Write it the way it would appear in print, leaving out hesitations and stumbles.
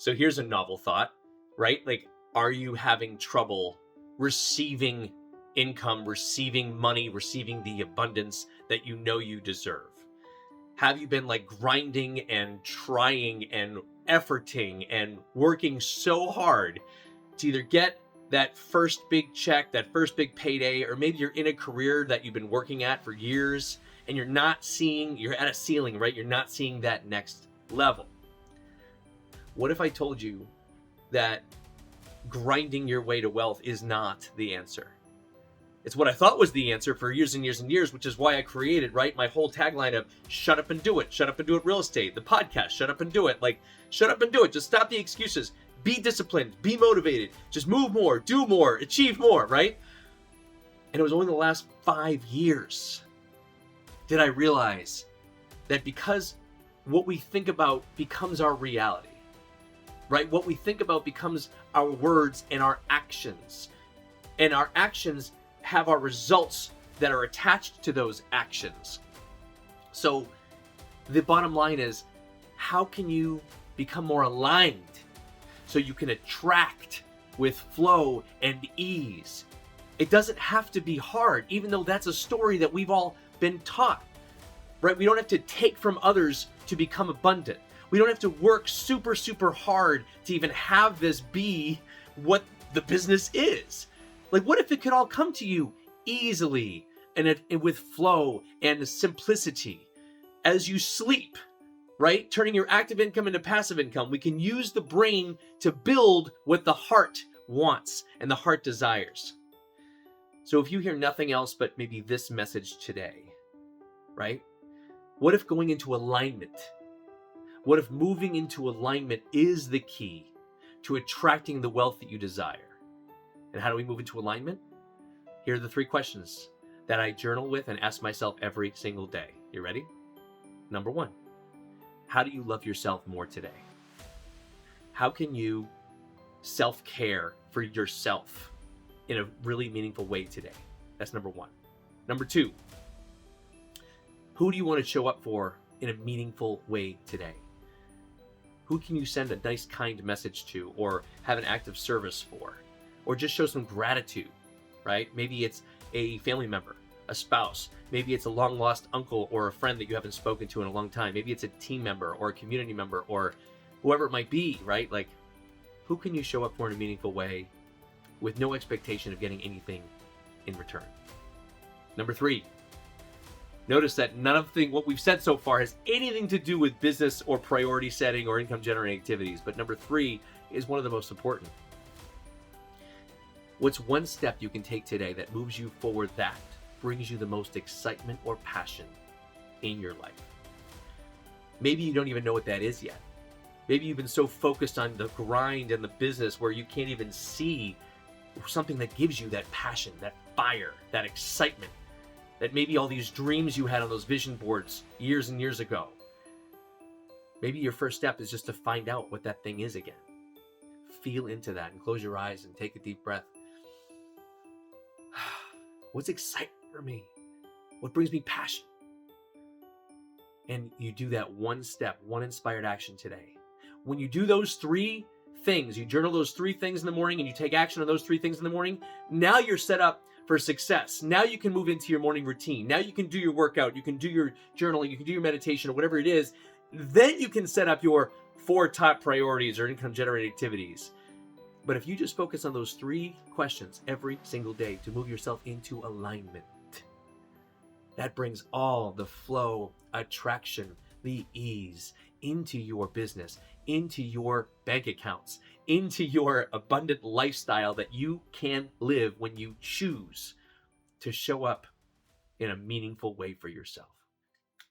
So here's a novel thought, right? Like, are you having trouble receiving income, receiving money, receiving the abundance that you know you deserve? Have you been like grinding and trying and efforting and working so hard to either get that first big check, that first big payday, or maybe you're in a career that you've been working at for years and you're at a ceiling, right? You're not seeing that next level. What if I told you that grinding your way to wealth is not the answer? It's what I thought was the answer for years and years and years, which is why I created, right, my whole tagline of shut up and do it, shut up and do it real estate, the podcast, shut up and do it, like shut up and do it, just stop the excuses, be disciplined, be motivated, just move more, do more, achieve more, right? And it was only the last 5 years did I realize that because what we think about becomes our reality, right? What we think about becomes our words and our actions. And our actions have our results that are attached to those actions. So the bottom line is, how can you become more aligned so you can attract with flow and ease? It doesn't have to be hard, even though that's a story that we've all been taught, right? We don't have to take from others to become abundant. We don't have to work super, super hard to even have this be what the business is. Like, what if it could all come to you easily and with flow and simplicity as you sleep, right? Turning your active income into passive income. We can use the brain to build what the heart wants and the heart desires. So if you hear nothing else but maybe this message today, right? What if going into alignment, what if moving into alignment is the key to attracting the wealth that you desire? And how do we move into alignment? Here are the 3 questions that I journal with and ask myself every single day. You ready? Number 1, how do you love yourself more today? How can you self-care for yourself in a really meaningful way today? That's number 1. Number 2, who do you want to show up for in a meaningful way today? Who can you send a nice, kind message to, or have an act of service for? Or just show some gratitude, right? Maybe it's a family member, a spouse. Maybe it's a long lost uncle or a friend that you haven't spoken to in a long time. Maybe it's a team member or a community member or whoever it might be, right? Like, who can you show up for in a meaningful way with no expectation of getting anything in return? Number 3, notice that none of what we've said so far has anything to do with business or priority setting or income generating activities. But number 3 is one of the most important. What's one step you can take today that moves you forward, that brings you the most excitement or passion in your life? Maybe you don't even know what that is yet. Maybe you've been so focused on the grind and the business where you can't even see something that gives you that passion, that fire, that excitement, that maybe all these dreams you had on those vision boards years and years ago. Maybe your first step is just to find out what that thing is again. Feel into that and close your eyes and take a deep breath. What's exciting for me? What brings me passion? And you do that one step, one inspired action today. When you do those 3 things, you journal those 3 things in the morning and you take action on those 3 things in the morning, now you're set up for success. Now you can move into your morning routine. Now you can do your workout, you can do your journaling, you can do your meditation or whatever it is. Then you can set up your 4 top priorities or income generating activities. But if you just focus on those 3 questions every single day to move yourself into alignment, that brings all the flow, attraction, the ease into your business, into your bank accounts, into your abundant lifestyle that you can live when you choose to show up in a meaningful way for yourself.